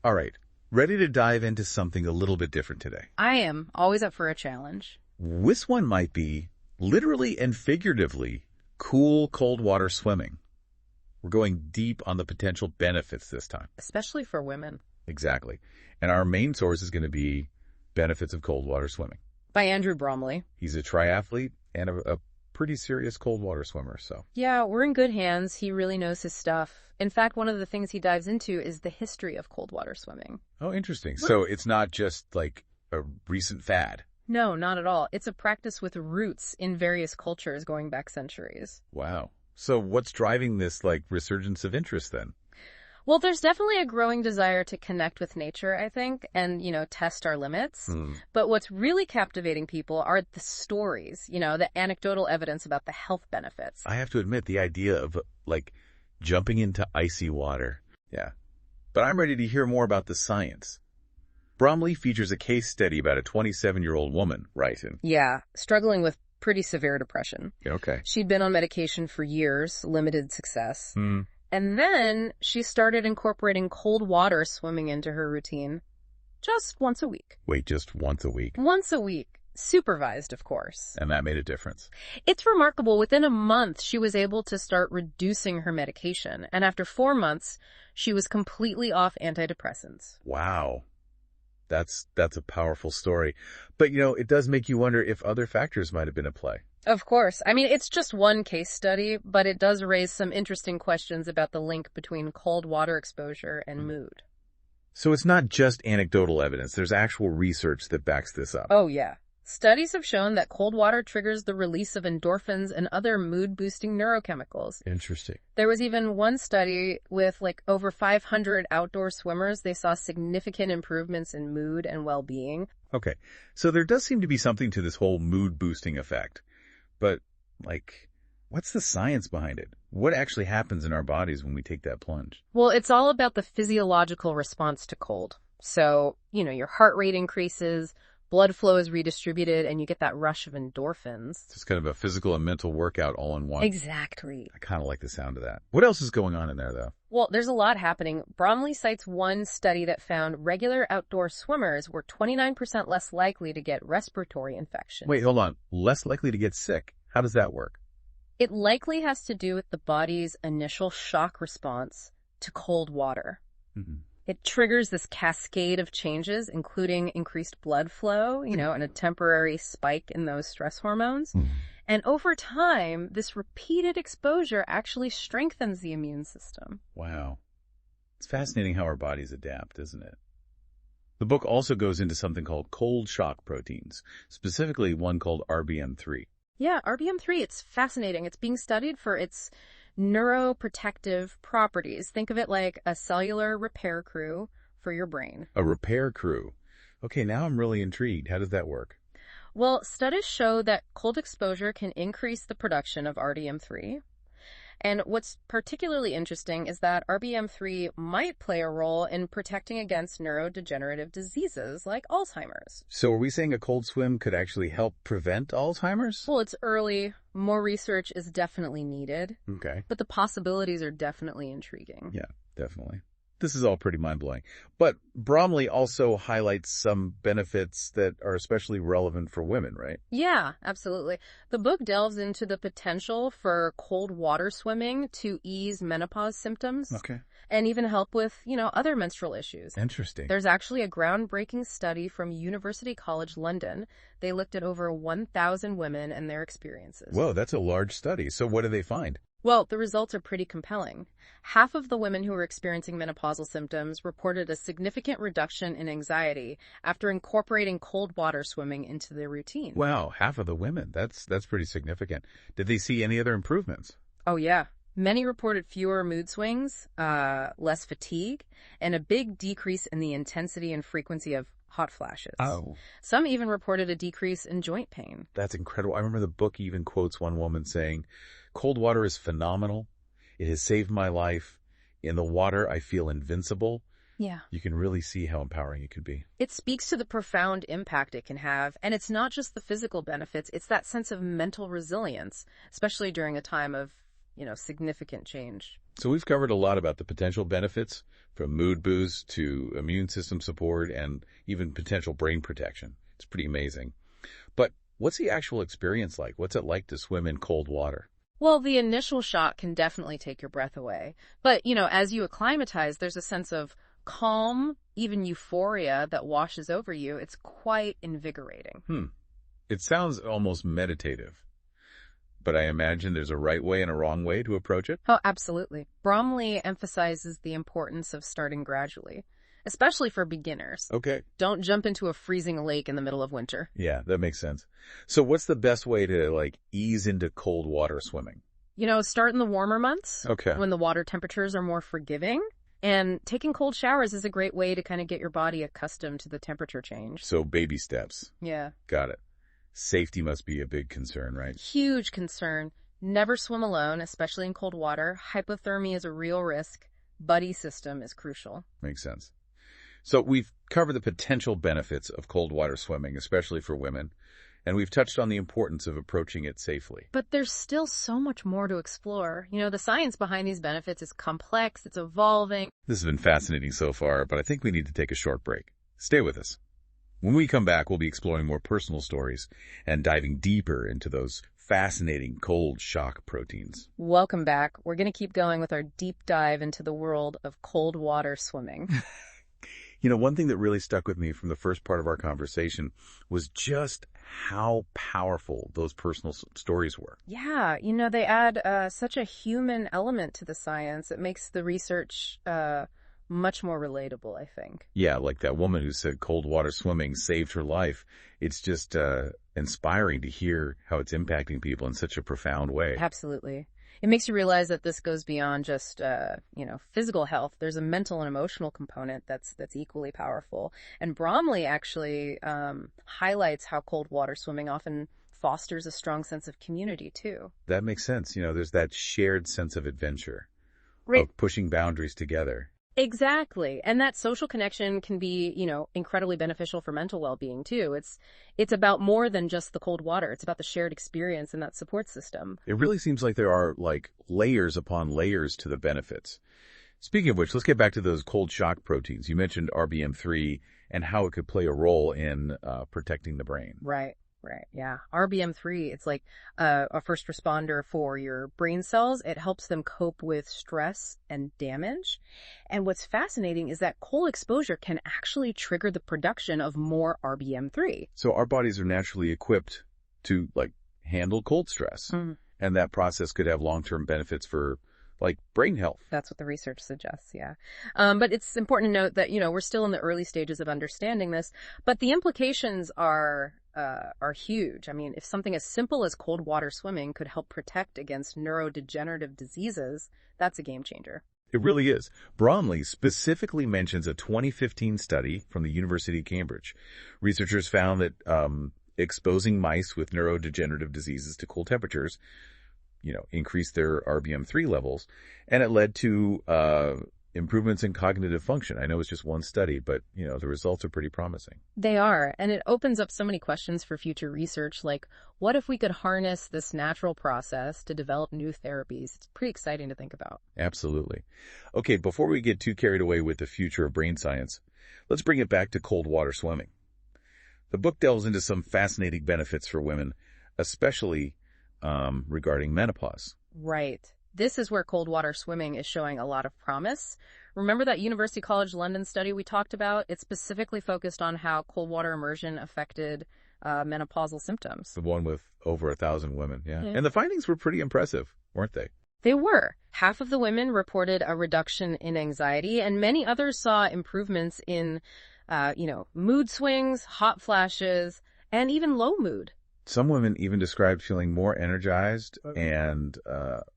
All right, ready to dive into something a little bit different today. I am always up for a challenge. This one might be, literally and figuratively, cool, cold water swimming. We're going deep on the potential benefits this time. Especially for women. Exactly. And our main source is going to be Benefits of Cold Water Swimming. By Andrew Bromley. He's a triathlete and a pretty serious cold water swimmer, so. Yeah, we're in good hands. He really knows his stuff. In fact, one of the things he dives into is the history of cold water swimming. Oh, interesting. So it's not just like a recent fad. No, not at all. It's a practice with roots in various cultures going back centuries. Wow. So what's driving this, resurgence of interest then? Well, there's definitely a growing desire to connect with nature, I think, and, test our limits. But what's really captivating people are the stories, the anecdotal evidence about the health benefits. I have to admit, the idea of, jumping into icy water. Yeah. But I'm ready to hear more about the science. Bromley features a case study about a 27-year-old woman, right? Yeah, struggling with pretty severe depression. Okay. She'd been on medication for years, limited success. And then she started incorporating cold water swimming into her routine just once a week. Wait, just once a week? Once a week. Supervised, of course. And that made a difference. It's remarkable. Within a month, she was able to start reducing her medication. And after 4 months, she was completely off antidepressants. Wow. That's a powerful story. But, it does make you wonder if other factors might have been at play. Of course. I mean, it's just one case study, but it does raise some interesting questions about the link between cold water exposure and mood. So it's not just anecdotal evidence. There's actual research that backs this up. Oh, yeah. Studies have shown that cold water triggers the release of endorphins and other mood-boosting neurochemicals. Interesting. There was even one study with over 500 outdoor swimmers. They saw significant improvements in mood and well-being. Okay, so there does seem to be something to this whole mood-boosting effect. But, what's the science behind it? What actually happens in our bodies when we take that plunge? Well, it's all about the physiological response to cold. So, your heart rate increases, blood flow is redistributed, and you get that rush of endorphins. It's kind of a physical and mental workout all in one. Exactly. I kind of like the sound of that. What else is going on in there, though? Well, there's a lot happening. Bromley cites one study that found regular outdoor swimmers were 29% less likely to get respiratory infections. Wait, hold on. Less likely to get sick. How does that work? It likely has to do with the body's initial shock response to cold water. It triggers this cascade of changes, including increased blood flow, and a temporary spike in those stress hormones. And over time, this repeated exposure actually strengthens the immune system. Wow. It's fascinating how our bodies adapt, isn't it? The book also goes into something called cold shock proteins, specifically one called RBM3. Yeah, RBM3, it's fascinating. It's being studied for its neuroprotective properties. Think of it like a cellular repair crew for your brain. A repair crew. Okay, now I'm really intrigued. How does that work? Well, studies show that cold exposure can increase the production of RBM3. And what's particularly interesting is that RBM3 might play a role in protecting against neurodegenerative diseases like Alzheimer's. So are we saying a cold swim could actually help prevent Alzheimer's? Well, it's early. More research is definitely needed. Okay. But the possibilities are definitely intriguing. Yeah, definitely. This is all pretty mind-blowing. But Bromley also highlights some benefits that are especially relevant for women, right? Yeah, absolutely. The book delves into the potential for cold water swimming to ease menopause symptoms. Okay. And even help with, other menstrual issues. Interesting. There's actually a groundbreaking study from University College London. They looked at over 1,000 women and their experiences. Whoa, that's a large study. So what do they find? Well, the results are pretty compelling. Half of the women who were experiencing menopausal symptoms reported a significant reduction in anxiety after incorporating cold water swimming into their routine. Wow, half of the women. That's pretty significant. Did they see any other improvements? Oh, yeah. Many reported fewer mood swings, less fatigue, and a big decrease in the intensity and frequency of hot flashes. Oh. Some even reported a decrease in joint pain. That's incredible. I remember the book even quotes one woman saying, "Cold water is phenomenal. It has saved my life. In the water, I feel invincible." Yeah. You can really see how empowering it could be. It speaks to the profound impact it can have. And it's not just the physical benefits. It's that sense of mental resilience, especially during a time of, significant change. So we've covered a lot about the potential benefits, from mood boost to immune system support and even potential brain protection. It's pretty amazing. But what's the actual experience like? What's it like to swim in cold water? Well, the initial shock can definitely take your breath away. But, as you acclimatize, there's a sense of calm, even euphoria that washes over you. It's quite invigorating. It sounds almost meditative. But I imagine there's a right way and a wrong way to approach it? Oh, absolutely. Bromley emphasizes the importance of starting gradually, especially for beginners. Okay. Don't jump into a freezing lake in the middle of winter. Yeah, that makes sense. So what's the best way to, ease into cold water swimming? Start in the warmer months. Okay. When the water temperatures are more forgiving. And taking cold showers is a great way to kind of get your body accustomed to the temperature change. So baby steps. Yeah. Got it. Safety must be a big concern, right? Huge concern. Never swim alone, especially in cold water. Hypothermia is a real risk. Buddy system is crucial. Makes sense. So we've covered the potential benefits of cold water swimming, especially for women, and we've touched on the importance of approaching it safely. But there's still so much more to explore. The science behind these benefits is complex, it's evolving. This has been fascinating so far, but I think we need to take a short break. Stay with us. When we come back, we'll be exploring more personal stories and diving deeper into those fascinating cold shock proteins. Welcome back. We're going to keep going with our deep dive into the world of cold water swimming. One thing that really stuck with me from the first part of our conversation was just how powerful those personal stories were. Yeah, they add such a human element to the science. It makes the research much more relatable, I think. Yeah, like that woman who said cold water swimming saved her life. It's just inspiring to hear how it's impacting people in such a profound way. Absolutely. It makes you realize that this goes beyond just, physical health. There's a mental and emotional component that's equally powerful. And Bromley actually highlights how cold water swimming often fosters a strong sense of community, too. That makes sense. There's that shared sense of adventure, right, of pushing boundaries together. Exactly. And that social connection can be, incredibly beneficial for mental well-being too. It's about more than just the cold water. It's about the shared experience and that support system. It really seems like there are layers upon layers to the benefits. Speaking of which, let's get back to those cold shock proteins. You mentioned RBM3 and how it could play a role in protecting the brain. Right. Yeah. RBM3, it's like a first responder for your brain cells. It helps them cope with stress and damage. And what's fascinating is that cold exposure can actually trigger the production of more RBM3. So our bodies are naturally equipped to handle cold stress. Mm. And that process could have long-term benefits for brain health. That's what the research suggests, yeah. But it's important to note that, we're still in the early stages of understanding this, but the implications are huge. I mean, if something as simple as cold water swimming could help protect against neurodegenerative diseases, that's a game changer. It really is. Bromley specifically mentions a 2015 study from the University of Cambridge. Researchers found that exposing mice with neurodegenerative diseases to cold temperatures increased their RBM3 levels, and it led to improvements in cognitive function. I know it's just one study, but, the results are pretty promising. They are, and it opens up so many questions for future research, like, what if we could harness this natural process to develop new therapies? It's pretty exciting to think about. Absolutely. Okay, before we get too carried away with the future of brain science, let's bring it back to cold water swimming. The book delves into some fascinating benefits for women, especially regarding menopause. Right. This is where cold water swimming is showing a lot of promise. Remember that University College London study we talked about? It specifically focused on how cold water immersion affected menopausal symptoms. The one with over 1,000 women, yeah. And the findings were pretty impressive, weren't they? They were. Half of the women reported a reduction in anxiety, and many others saw improvements in, mood swings, hot flashes, and even low mood. Some women even described feeling more energized and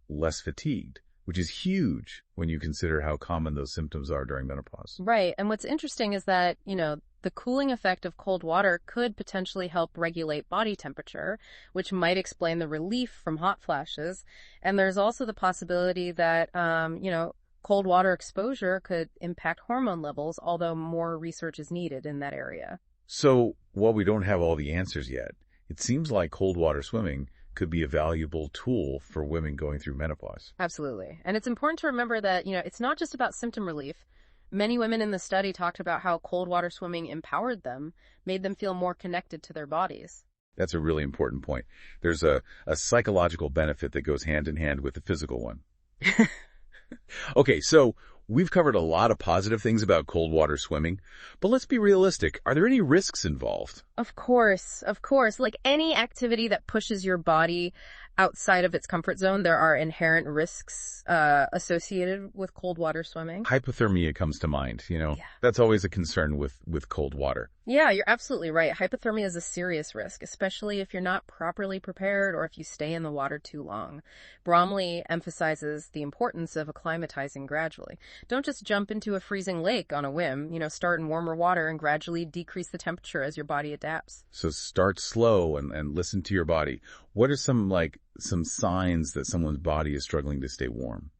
less fatigued, which is huge when you consider how common those symptoms are during menopause. Right. And what's interesting is that, the cooling effect of cold water could potentially help regulate body temperature, which might explain the relief from hot flashes. And there's also the possibility that, cold water exposure could impact hormone levels, although more research is needed in that area. So while we don't have all the answers yet, it seems like cold water swimming could be a valuable tool for women going through menopause. Absolutely. And it's important to remember that, it's not just about symptom relief. Many women in the study talked about how cold water swimming empowered them, made them feel more connected to their bodies. That's a really important point. There's a psychological benefit that goes hand in hand with the physical one. Okay, so we've covered a lot of positive things about cold water swimming, but let's be realistic. Are there any risks involved? Of course. Like any activity that pushes your body outside of its comfort zone, there are inherent risks associated with cold water swimming. Hypothermia comes to mind, That's always a concern with cold water. Yeah, you're absolutely right. Hypothermia is a serious risk, especially if you're not properly prepared or if you stay in the water too long. Bromley emphasizes the importance of acclimatizing gradually. Don't just jump into a freezing lake on a whim. Start in warmer water and gradually decrease the temperature as your body adapts. So start slow and listen to your body. What are some signs that someone's body is struggling to stay warm?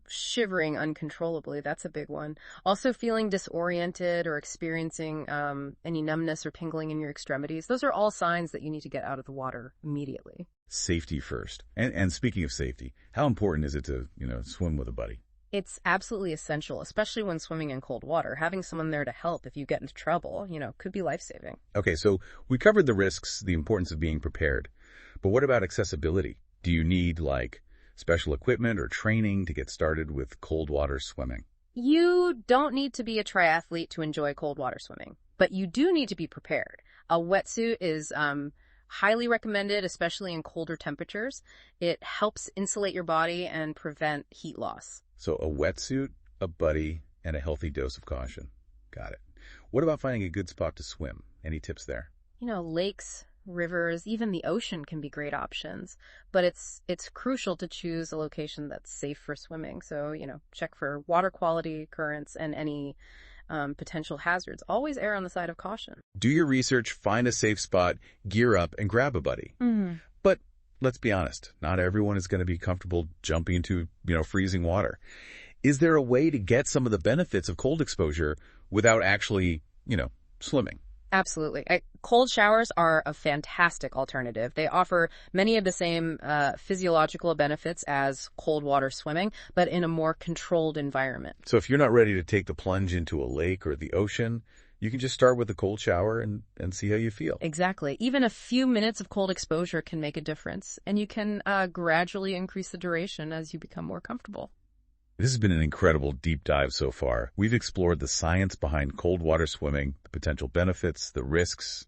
Shivering uncontrollably. That's a big one. Also feeling disoriented or experiencing any numbness or tingling in your extremities. Those are all signs that you need to get out of the water immediately. Safety first. And speaking of safety, how important is it to, swim with a buddy? It's absolutely essential, especially when swimming in cold water. Having someone there to help if you get into trouble, could be life-saving. Okay, so we covered the risks, the importance of being prepared. But what about accessibility? Do you need, special equipment or training to get started with cold water swimming? You don't need to be a triathlete to enjoy cold water swimming, but you do need to be prepared. A wetsuit is highly recommended, especially in colder temperatures. It helps insulate your body and prevent heat loss. So a wetsuit, a buddy, and a healthy dose of caution. Got it. What about finding a good spot to swim? Any tips there? Lakes, rivers, even the ocean can be great options, but it's crucial to choose a location that's safe for swimming. So, check for water quality, currents, and any potential hazards. Always err on the side of caution. Do your research, find a safe spot, gear up, and grab a buddy. Mm-hmm. But let's be honest, not everyone is going to be comfortable jumping into, freezing water. Is there a way to get some of the benefits of cold exposure without actually, swimming? Absolutely. Cold showers are a fantastic alternative. They offer many of the same physiological benefits as cold water swimming, but in a more controlled environment. So if you're not ready to take the plunge into a lake or the ocean, you can just start with a cold shower and see how you feel. Exactly. Even a few minutes of cold exposure can make a difference, and you can gradually increase the duration as you become more comfortable. This has been an incredible deep dive so far. We've explored the science behind cold water swimming, the potential benefits, the risks,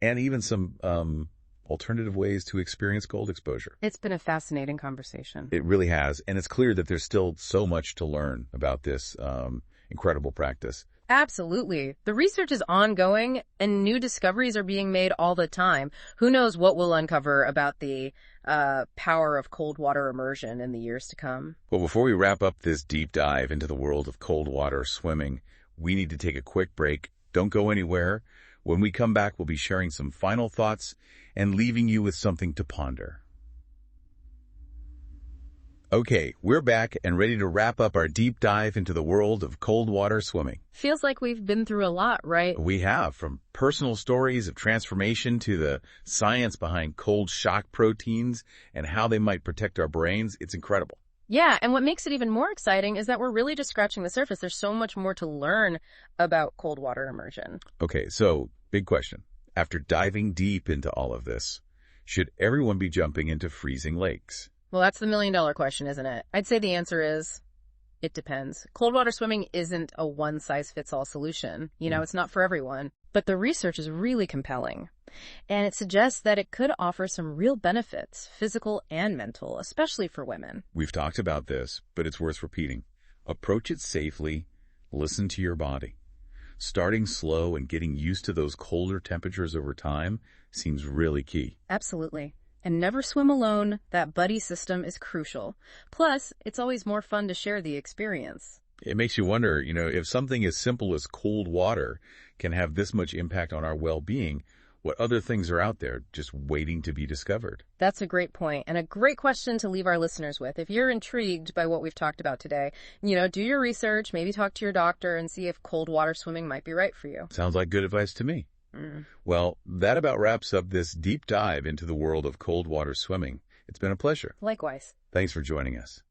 and even some alternative ways to experience cold exposure. It's been a fascinating conversation. It really has, and it's clear that there's still so much to learn about this incredible practice. Absolutely. The research is ongoing, and new discoveries are being made all the time. Who knows what we'll uncover about the power of cold water immersion in the years to come. Well, before we wrap up this deep dive into the world of cold water swimming, we need to take a quick break. Don't go anywhere. When we come back, we'll be sharing some final thoughts and leaving you with something to ponder. Okay, we're back and ready to wrap up our deep dive into the world of cold water swimming. Feels like we've been through a lot, right? We have, from personal stories of transformation to the science behind cold shock proteins and how they might protect our brains. It's incredible. Yeah, and what makes it even more exciting is that we're really just scratching the surface. There's so much more to learn about cold water immersion. Okay, so big question. After diving deep into all of this, should everyone be jumping into freezing lakes? Well, that's the million-dollar question, isn't it? I'd say the answer is, it depends. Cold water swimming isn't a one-size-fits-all solution. It's not for everyone. But the research is really compelling. And it suggests that it could offer some real benefits, physical and mental, especially for women. We've talked about this, but it's worth repeating. Approach it safely. Listen to your body. Starting slow and getting used to those colder temperatures over time seems really key. Absolutely. And never swim alone. That buddy system is crucial. Plus, it's always more fun to share the experience. It makes you wonder, if something as simple as cold water can have this much impact on our well-being, what other things are out there just waiting to be discovered? That's a great point, and a great question to leave our listeners with. If you're intrigued by what we've talked about today, do your research, maybe talk to your doctor and see if cold water swimming might be right for you. Sounds like good advice to me. Well, that about wraps up this deep dive into the world of cold water swimming. It's been a pleasure. Likewise. Thanks for joining us.